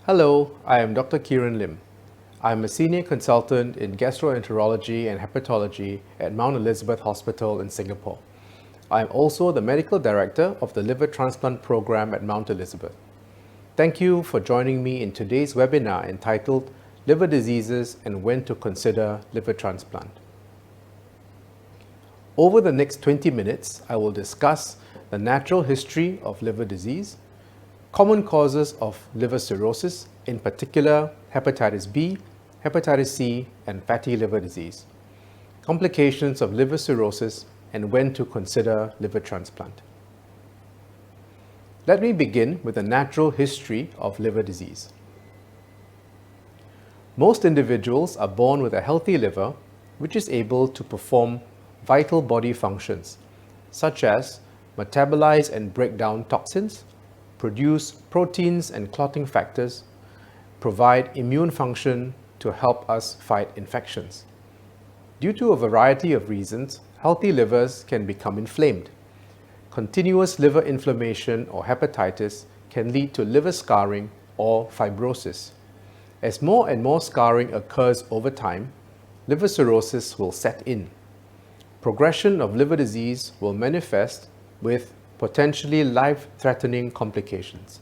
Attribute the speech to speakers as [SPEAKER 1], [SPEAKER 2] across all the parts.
[SPEAKER 1] Hello, I am Dr. Kieron Lim. I am a senior consultant in gastroenterology and hepatology at Mount Elizabeth Hospital in Singapore. I am also the medical director of the liver transplant program at Mount Elizabeth. Thank you for joining me in today's webinar entitled Liver Diseases and When to Consider Liver Transplant. Over the next 20 minutes, I will discuss the natural history of liver disease, common causes of liver cirrhosis, in particular hepatitis B, hepatitis C, and fatty liver disease, complications of liver cirrhosis, and when to consider liver transplant. Let me begin with the natural history of liver disease. Most individuals are born with a healthy liver, which is able to perform vital body functions, such as metabolize and break down toxins, produce proteins and clotting factors, provide immune function to help us fight infections. Due to a variety of reasons, healthy livers can become inflamed. Continuous liver inflammation or hepatitis can lead to liver scarring or fibrosis. As more and more scarring occurs over time, liver cirrhosis will set in. Progression of liver disease will manifest with potentially life-threatening complications.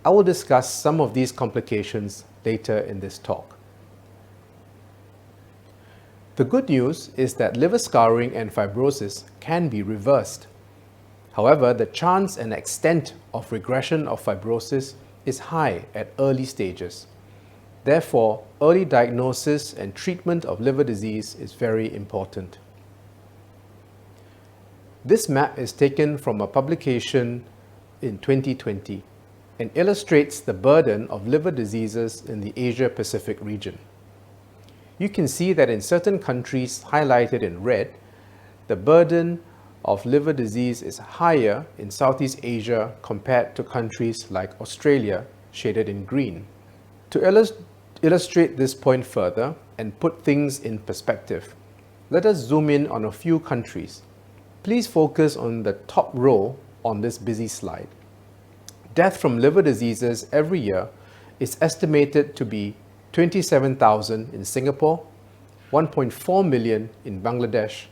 [SPEAKER 1] I will discuss some of these complications later in this talk. The good news is that liver scarring and fibrosis can be reversed. However, the chance and extent of regression of fibrosis is high at early stages. Therefore, early diagnosis and treatment of liver disease is very important. This map is taken from a publication in 2020 and illustrates the burden of liver diseases in the Asia-Pacific region. You can see that in certain countries highlighted in red, the burden of liver disease is higher in Southeast Asia compared to countries like Australia, shaded in green. To illustrate this point further and put things in perspective, let us zoom in on a few countries. Please focus on the top row on this busy slide. Death from liver diseases every year is estimated to be 27,000 in Singapore, 1.4 million in Bangladesh,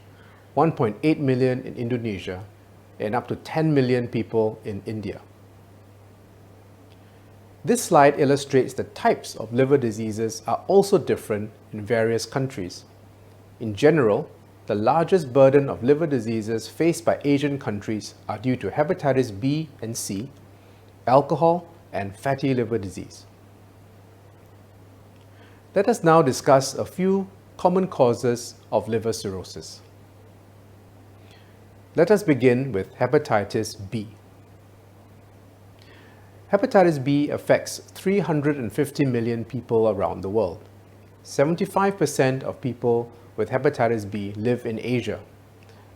[SPEAKER 1] 1.8 million in Indonesia, and up to 10 million people in India. This slide illustrates the types of liver diseases are also different in various countries. In general, the largest burden of liver diseases faced by Asian countries are due to hepatitis B and C, alcohol, and fatty liver disease. Let us now discuss a few common causes of liver cirrhosis. Let us begin with hepatitis B. Hepatitis B affects 350 million people around the world. 75% of people with hepatitis B live in Asia.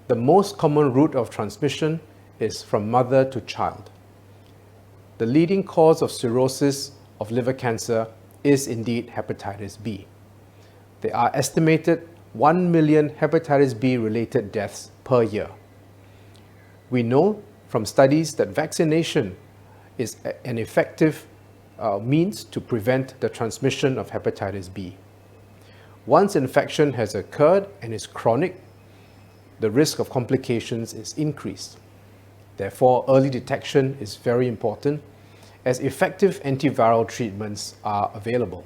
[SPEAKER 1] The most common route of transmission is from mother to child. The leading cause of cirrhosis of liver cancer is indeed hepatitis B. There are estimated 1 million hepatitis B related deaths per year. We know from studies that vaccination is an effective means to prevent the transmission of hepatitis B. Once infection has occurred and is chronic, the risk of complications is increased. Therefore, early detection is very important as effective antiviral treatments are available.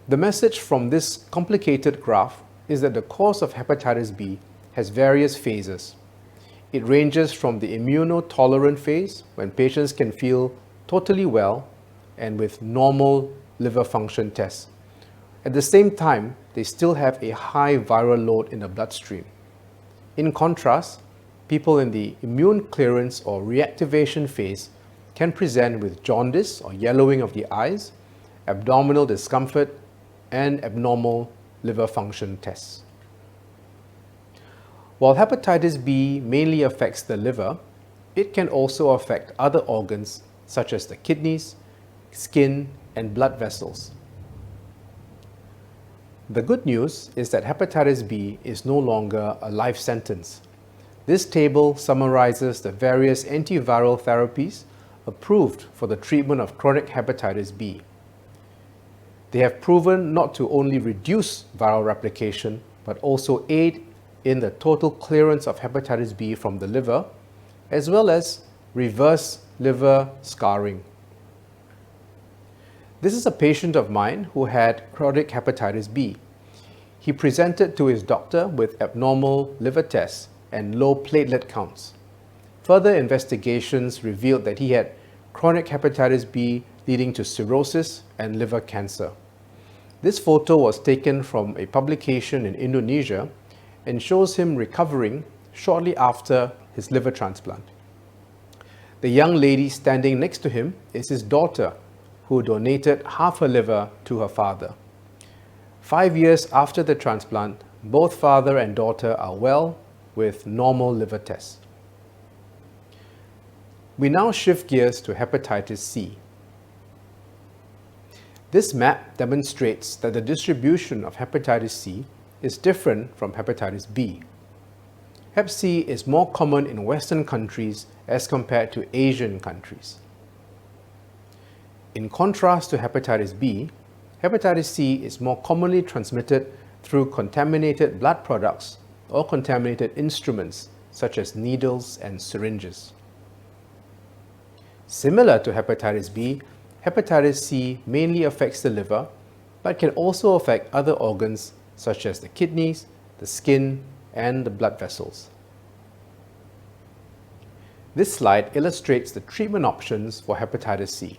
[SPEAKER 1] The message from this complicated graph is that the course of hepatitis B has various phases. It ranges from the immunotolerant phase, when patients can feel totally well and with normal liver function tests. At the same time, they still have a high viral load in the bloodstream. In contrast, people in the immune clearance or reactivation phase can present with jaundice or yellowing of the eyes, abdominal discomfort, and abnormal liver function tests. While hepatitis B mainly affects the liver, it can also affect other organs such as the kidneys, skin, and blood vessels. The good news is that hepatitis B is no longer a life sentence. This table summarizes the various antiviral therapies approved for the treatment of chronic hepatitis B. They have proven not to only reduce viral replication, but also aid in the total clearance of hepatitis B from the liver, as well as reverse liver scarring. This is a patient of mine who had chronic hepatitis B. He presented to his doctor with abnormal liver tests and low platelet counts. Further investigations revealed that he had chronic hepatitis B leading to cirrhosis and liver cancer. This photo was taken from a publication in Indonesia and shows him recovering shortly after his liver transplant. The young lady standing next to him is his daughter, who donated half her liver to her father. 5 years after the transplant, both father and daughter are well with normal liver tests. We now shift gears to hepatitis C. This map demonstrates that the distribution of hepatitis C is different from hepatitis B. Hep C is more common in Western countries as compared to Asian countries. In contrast to hepatitis B, hepatitis C is more commonly transmitted through contaminated blood products or contaminated instruments such as needles and syringes. Similar to hepatitis B, hepatitis C mainly affects the liver, but can also affect other organs such as the kidneys, the skin, and the blood vessels. This slide illustrates the treatment options for hepatitis C.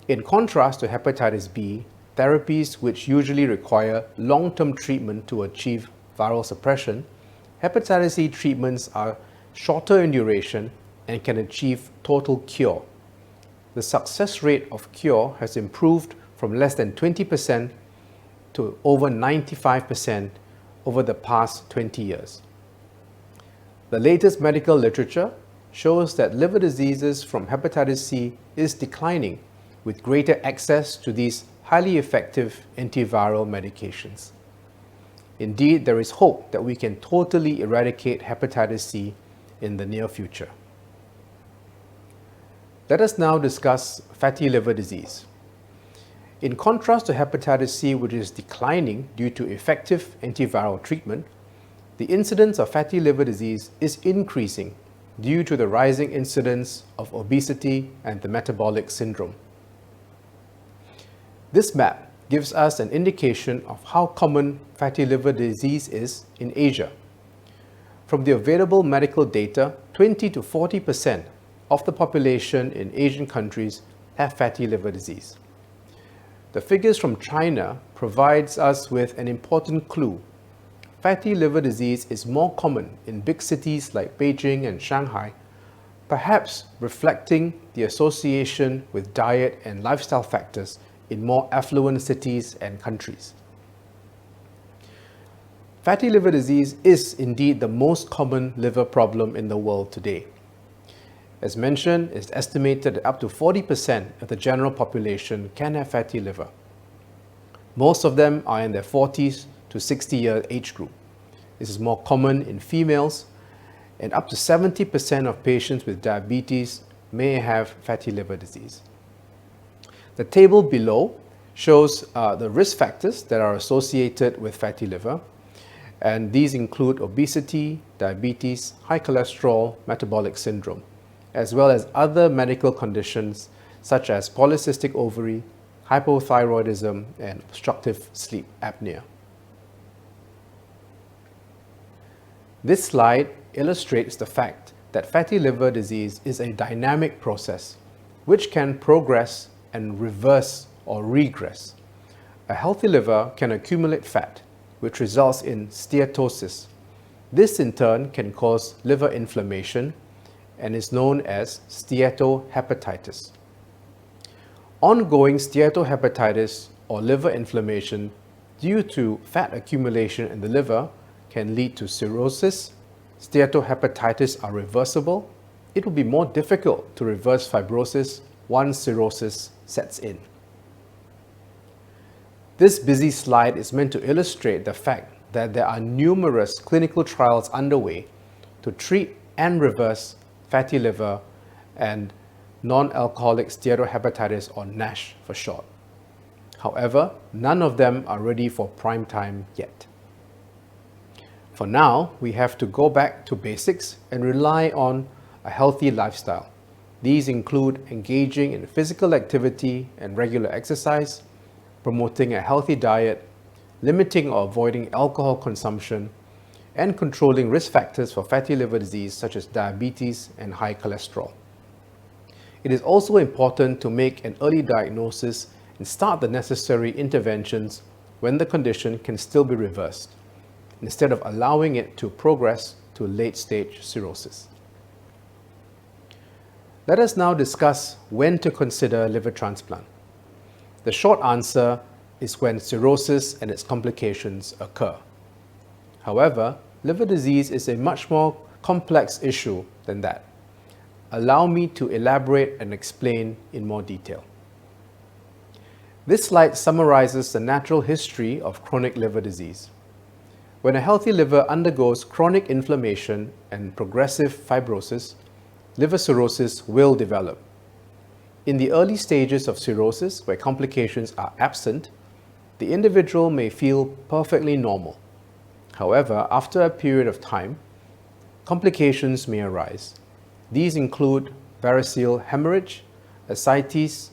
[SPEAKER 1] In contrast to hepatitis B, therapies which usually require long-term treatment to achieve viral suppression, hepatitis C treatments are shorter in duration and can achieve total cure. The success rate of cure has improved from less than 20% to over 95% over the past 20 years. The latest medical literature shows that liver diseases from hepatitis C is declining with greater access to these highly effective antiviral medications. Indeed, there is hope that we can totally eradicate hepatitis C in the near future. Let us now discuss fatty liver disease. In contrast to hepatitis C, which is declining due to effective antiviral treatment, the incidence of fatty liver disease is increasing due to the rising incidence of obesity and the metabolic syndrome. This map gives us an indication of how common fatty liver disease is in Asia. From the available medical data, 20 to 40% of the population in Asian countries have fatty liver disease. The figures from China provides us with an important clue. Fatty liver disease is more common in big cities like Beijing and Shanghai, perhaps reflecting the association with diet and lifestyle factors in more affluent cities and countries. Fatty liver disease is indeed the most common liver problem in the world today. As mentioned, it's estimated that up to 40% of the general population can have fatty liver. Most of them are in their 40s to 60-year age group. This is more common in females, and up to 70% of patients with diabetes may have fatty liver disease. The table below shows the risk factors that are associated with fatty liver, and these include obesity, diabetes, high cholesterol, metabolic syndrome, as well as other medical conditions such as polycystic ovary, hypothyroidism, and obstructive sleep apnea. This slide illustrates the fact that fatty liver disease is a dynamic process which can progress and reverse or regress. A healthy liver can accumulate fat, which results in steatosis. This in turn can cause liver inflammation and is known as steatohepatitis. Ongoing steatohepatitis or liver inflammation due to fat accumulation in the liver can lead to cirrhosis. Steatohepatitis are reversible. It will be more difficult to reverse fibrosis once cirrhosis sets in. This busy slide is meant to illustrate the fact that there are numerous clinical trials underway to treat and reverse fatty liver, and non-alcoholic steatohepatitis, or NASH for short. However, none of them are ready for prime time yet. For now, we have to go back to basics and rely on a healthy lifestyle. These include engaging in physical activity and regular exercise, promoting a healthy diet, limiting or avoiding alcohol consumption, and controlling risk factors for fatty liver disease such as diabetes and high cholesterol. It is also important to make an early diagnosis and start the necessary interventions when the condition can still be reversed, instead of allowing it to progress to late-stage cirrhosis. Let us now discuss when to consider liver transplant. The short answer is when cirrhosis and its complications occur. However, liver disease is a much more complex issue than that. Allow me to elaborate and explain in more detail. This slide summarizes the natural history of chronic liver disease. When a healthy liver undergoes chronic inflammation and progressive fibrosis, liver cirrhosis will develop. In the early stages of cirrhosis, where complications are absent, the individual may feel perfectly normal. However, after a period of time, complications may arise. These include variceal hemorrhage, ascites,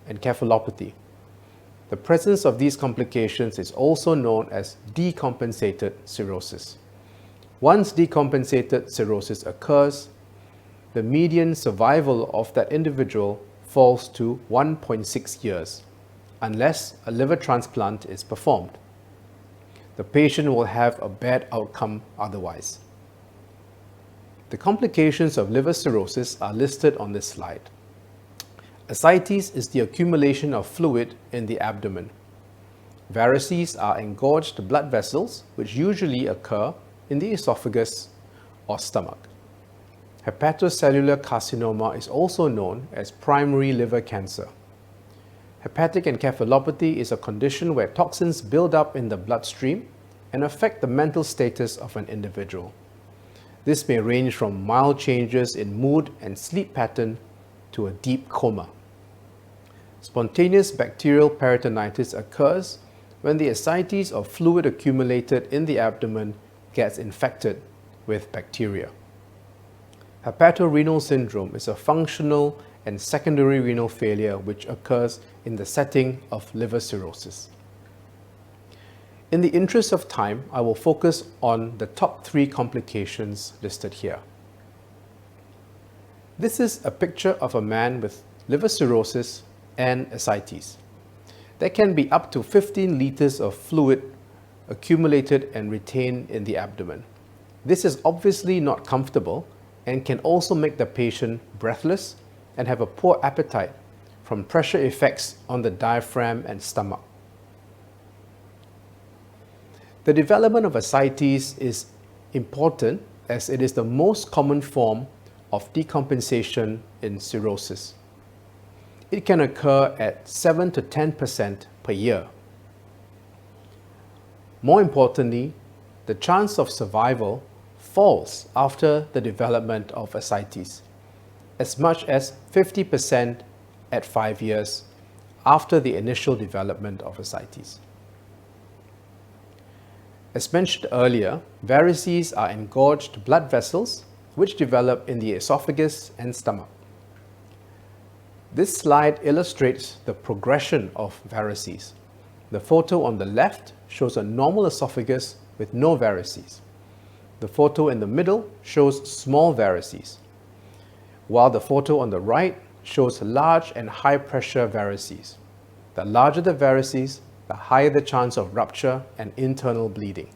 [SPEAKER 1] and cephalopathy. The presence of these complications is also known as decompensated cirrhosis. Once decompensated cirrhosis occurs, the median survival of that individual falls to 1.6 years, unless a liver transplant is performed. The patient will have a bad outcome otherwise. The complications of liver cirrhosis are listed on this slide. Ascites is the accumulation of fluid in the abdomen. Varices are engorged blood vessels, which usually occur in the esophagus or stomach. Hepatocellular carcinoma is also known as primary liver cancer. Hepatic encephalopathy is a condition where toxins build up in the bloodstream and affect the mental status of an individual. This may range from mild changes in mood and sleep pattern to a deep coma. Spontaneous bacterial peritonitis occurs when the ascites or fluid accumulated in the abdomen gets infected with bacteria. Hepatorenal syndrome is a functional and secondary renal failure which occurs in the setting of liver cirrhosis. In the interest of time, I will focus on the top 3 complications listed here. This is a picture of a man with liver cirrhosis and ascites. There can be up to 15 liters of fluid accumulated and retained in the abdomen. This is obviously not comfortable and can also make the patient breathless and have a poor appetite from pressure effects on the diaphragm and stomach. The development of ascites is important as it is the most common form of decompensation in cirrhosis. It can occur at 7 to 10% per year. More importantly, the chance of survival falls after the development of ascites, as much as 50% at 5 years after the initial development of ascites. As mentioned earlier, varices are engorged blood vessels which develop in the esophagus and stomach. This slide illustrates the progression of varices. The photo on the left shows a normal esophagus with no varices. The photo in the middle shows small varices, while the photo on the right shows large and high pressure varices. The larger the varices, the higher the chance of rupture and internal bleeding.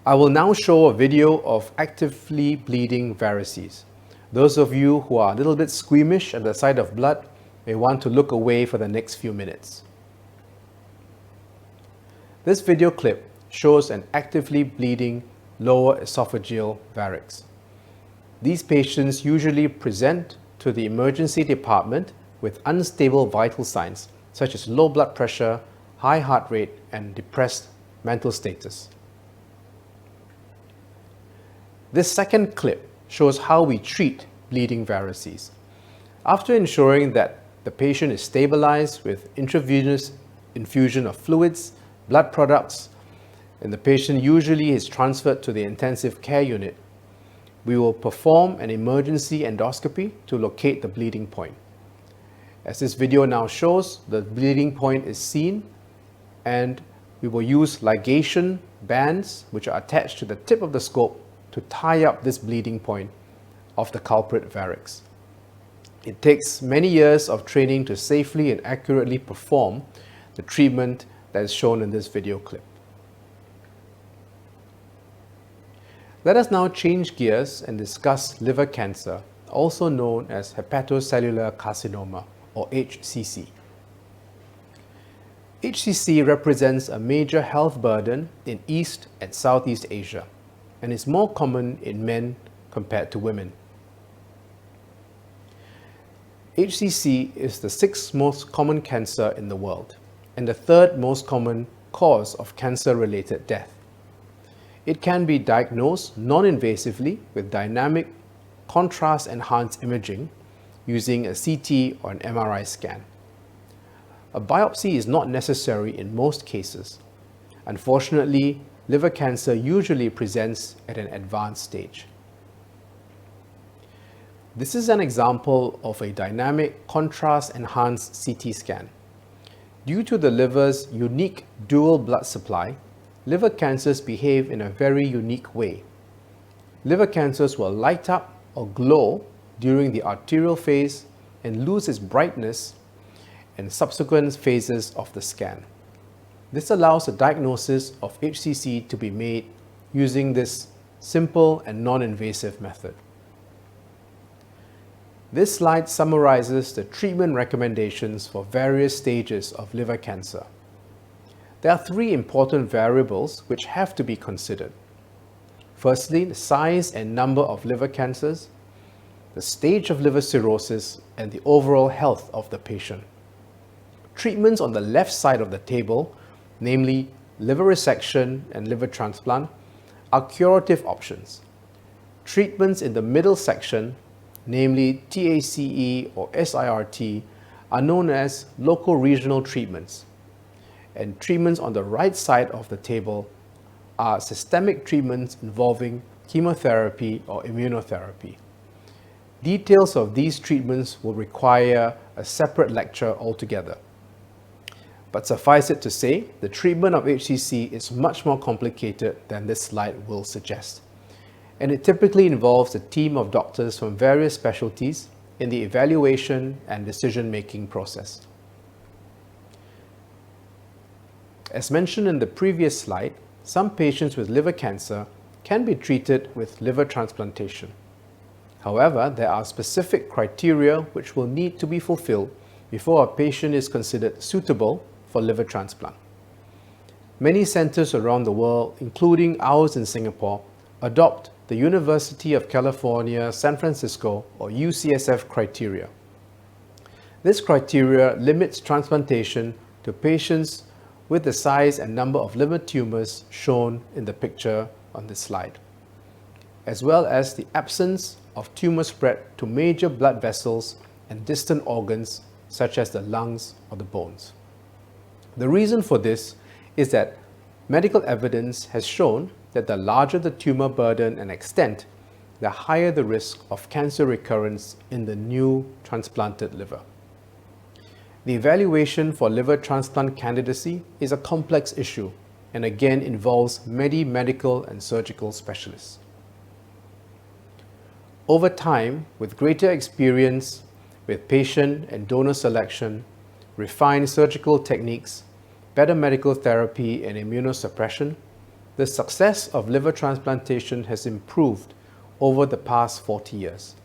[SPEAKER 1] I will now show a video of actively bleeding varices. Those of you who are a little bit squeamish at the sight of blood may want to look away for the next few minutes. This video clip shows an actively bleeding lower esophageal varix. These patients usually present to the emergency department with unstable vital signs such as low blood pressure, high heart rate, and depressed mental status. This second clip shows how we treat bleeding varices. After ensuring that the patient is stabilized with intravenous infusion of fluids, blood products, and the patient usually is transferred to the intensive care unit, we will perform an emergency endoscopy to locate the bleeding point. As this video now shows, the bleeding point is seen, and we will use ligation bands which are attached to the tip of the scope to tie up this bleeding point of the culprit varix. It takes many years of training to safely and accurately perform the treatment that is shown in this video clip. Let us now change gears and discuss liver cancer, also known as hepatocellular carcinoma, or HCC. HCC represents a major health burden in East and Southeast Asia and is more common in men compared to women. HCC is the sixth most common cancer in the world and the third most common cause of cancer-related death. It can be diagnosed non-invasively with dynamic contrast-enhanced imaging using a CT or an MRI scan. A biopsy is not necessary in most cases. Unfortunately, liver cancer usually presents at an advanced stage. This is an example of a dynamic contrast-enhanced CT scan. Due to the liver's unique dual blood supply, liver cancers behave in a very unique way. Liver cancers will light up or glow during the arterial phase and lose its brightness in subsequent phases of the scan. This allows a diagnosis of HCC to be made using this simple and non-invasive method. This slide summarizes the treatment recommendations for various stages of liver cancer. There are three important variables which have to be considered. Firstly, the size and number of liver cancers, the stage of liver cirrhosis, and the overall health of the patient. Treatments on the left side of the table, namely liver resection and liver transplant, are curative options. Treatments in the middle section, namely TACE or SIRT, are known as local regional treatments. And treatments on the right side of the table are systemic treatments involving chemotherapy or immunotherapy. Details of these treatments will require a separate lecture altogether. But suffice it to say, the treatment of HCC is much more complicated than this slide will suggest. And it typically involves a team of doctors from various specialties in the evaluation and decision-making process. As mentioned in the previous slide, some patients with liver cancer can be treated with liver transplantation. However, there are specific criteria which will need to be fulfilled before a patient is considered suitable for liver transplant. Many centers around the world, including ours in Singapore, adopt the University of California, San Francisco, or UCSF criteria. This criteria limits transplantation to patients with the size and number of liver tumors shown in the picture on this slide, as well as the absence of tumor spread to major blood vessels and distant organs such as the lungs or the bones. The reason for this is that medical evidence has shown that the larger the tumor burden and extent, the higher the risk of cancer recurrence in the new transplanted liver. The evaluation for liver transplant candidacy is a complex issue and again involves many medical and surgical specialists. Over time, with greater experience with patient and donor selection, refined surgical techniques, better medical therapy and immunosuppression, the success of liver transplantation has improved over the past 40 years.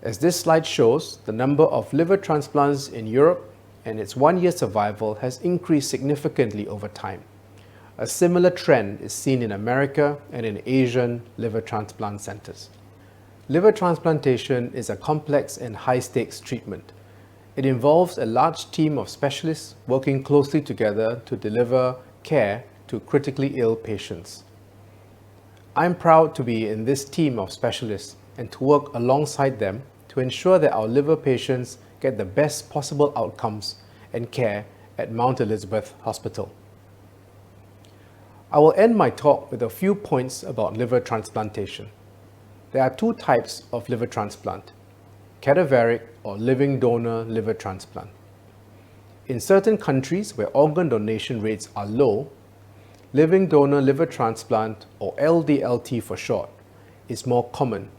[SPEAKER 1] As this slide shows, the number of liver transplants in Europe and its one-year survival has increased significantly over time. A similar trend is seen in America and in Asian liver transplant centers. Liver transplantation is a complex and high-stakes treatment. It involves a large team of specialists working closely together to deliver care to critically ill patients. I'm proud to be in this team of specialists and to work alongside them to to ensure that our liver patients get the best possible outcomes and care at Mount Elizabeth Hospital. I will end my talk with a few points about liver transplantation. There are two types of liver transplant: cadaveric or living donor liver transplant. In certain countries where organ donation rates are low, living donor liver transplant, or LDLT for short, is more common.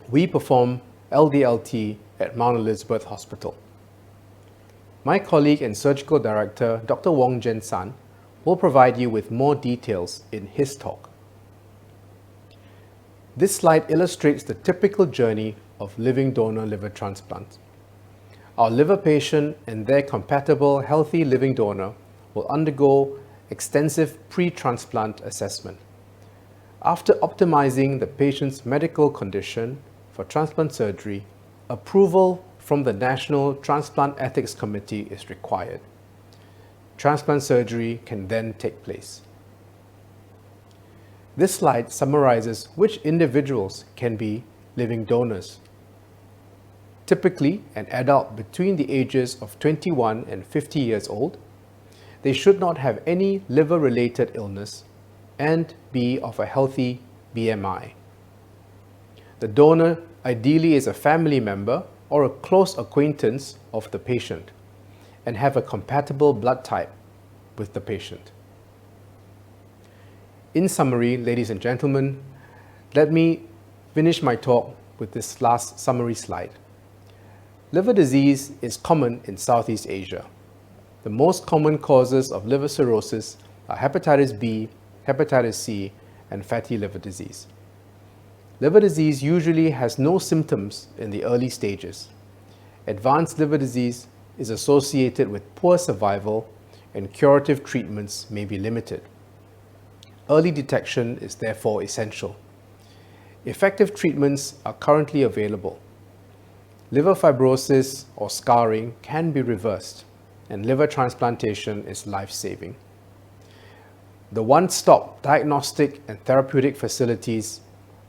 [SPEAKER 1] We perform LDLT at Mount Elizabeth Hospital. My colleague and surgical director, Dr. Wong Jen San, will provide you with more details in his talk. This slide illustrates the typical journey of living donor liver transplant. Our liver patient and their compatible healthy living donor will undergo extensive pre-transplant assessment. After optimizing the patient's medical condition for transplant surgery, approval from the National Transplant Ethics Committee is required. Transplant surgery can then take place. This slide summarizes which individuals can be living donors. Typically, an adult between the ages of 21 and 50 years old, they should not have any liver-related illness and be of a healthy BMI. The donor ideally is a family member or a close acquaintance of the patient and have a compatible blood type with the patient. In summary, ladies and gentlemen, let me finish my talk with this last summary slide. Liver disease is common in Southeast Asia. The most common causes of liver cirrhosis are hepatitis B, hepatitis C, and fatty liver disease. Liver disease usually has no symptoms in the early stages. Advanced liver disease is associated with poor survival, and curative treatments may be limited. Early detection is therefore essential. Effective treatments are currently available. Liver fibrosis or scarring can be reversed, and liver transplantation is life-saving. The one-stop diagnostic and therapeutic facilities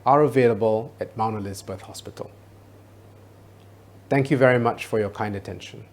[SPEAKER 1] are available at Mount Elizabeth Hospital. Thank you very much for your kind attention.